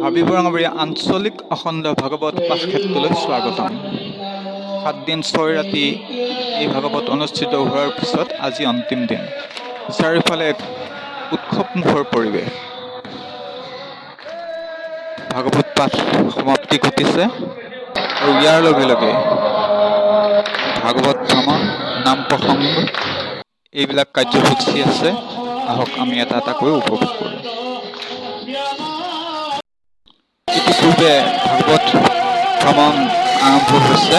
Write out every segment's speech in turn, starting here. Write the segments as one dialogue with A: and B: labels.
A: হাবিবুৰ ৰঙাবৰীয়া আঞ্চলিক অখণ্ড ভাগৱত পাঠক্ষেত্ৰলৈ স্বাগতম। 7 দিন 6 ৰাতি এই ভাগৱত অনুষ্ঠিত হোৱাৰ পিছত আজি অন্তিম দিন। চাৰিওফালে এক উৎসৱমুখৰ পৰিৱেশ। ভাগৱত পাঠ সমাপ্তি ঘটিছে আৰু ইয়াৰ লগে লগে ভাগৱত ভ্ৰমণ, নাম প্ৰসংগ এইবিলাক কাৰ্যসূচী আছে। আহক আমি এটা এটাকৈ উপভোগ কৰোঁ। ইতিপূৰ্বে ভাগৱত ভ্ৰমণ আৰম্ভ হৈছে।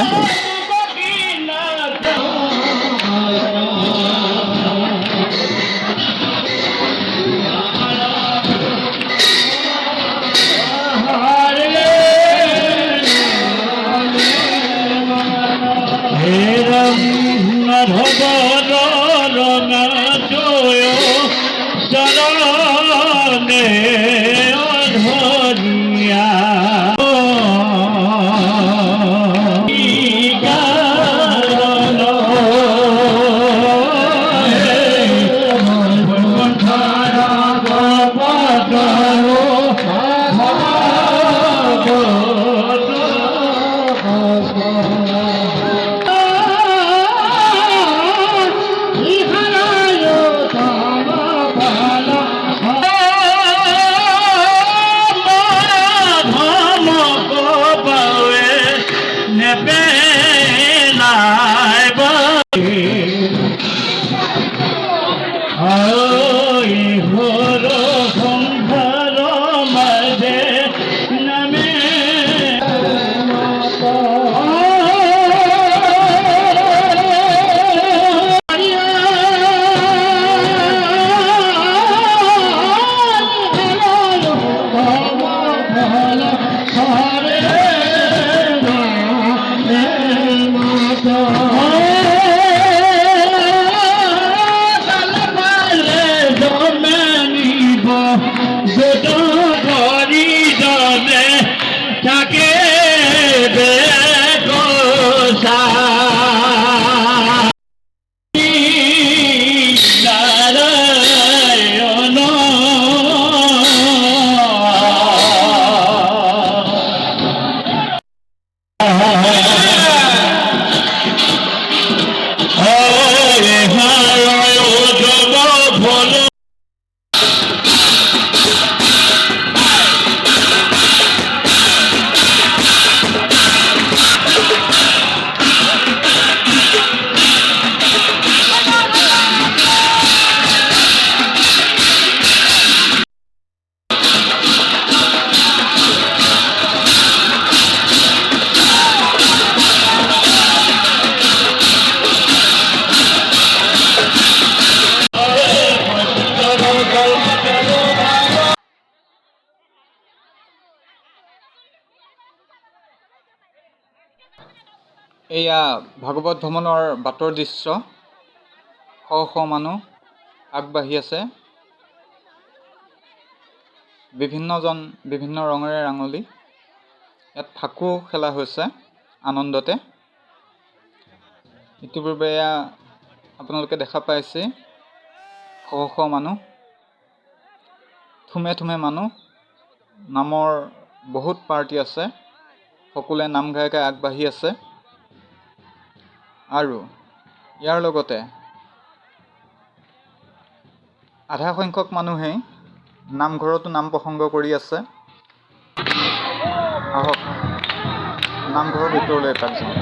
A: এয়া ভাগৱত ভ্ৰমণৰ বাটৰ দৃশ্য। শ মানুহ আগবাঢ়ি আছে। বিভিন্নজন বিভিন্ন ৰঙেৰে ৰাঙলী। ইয়াত ফাকু খেলা হৈছে আনন্দতে। ইতিপূৰ্বে এয়া আপোনালোকে দেখা পাইছে শ মানুহ, থুমে থুমে মানুহ। নামৰ বহুত পাৰ্টি আছে। সকলোৱে নাম গাই গাই আগবাঢ়ি আছে। আৰু ইয়াৰ লগতে আধা সংখ্যক মানুহেই নামঘৰতো নাম প্ৰসংগ কৰি আছে। আহক নামঘৰৰ ভিতৰলৈ এপাক যাওঁ।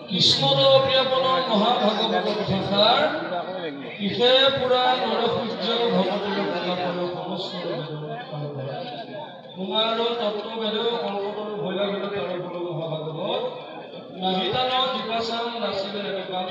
B: কৃষ্ণৰ প্ৰিয়পন মহাভাগৱত কথাষাৰ ইহে পুৰাণ নৰসূৰ্য ভগৱতৰ কুমাৰ তত্ত্ব বেদেও কল্পতৰু ভৈলা বেদ তাৰ মহাভাগৱত নাহিতান কৃপাচাম নাচিলে কাল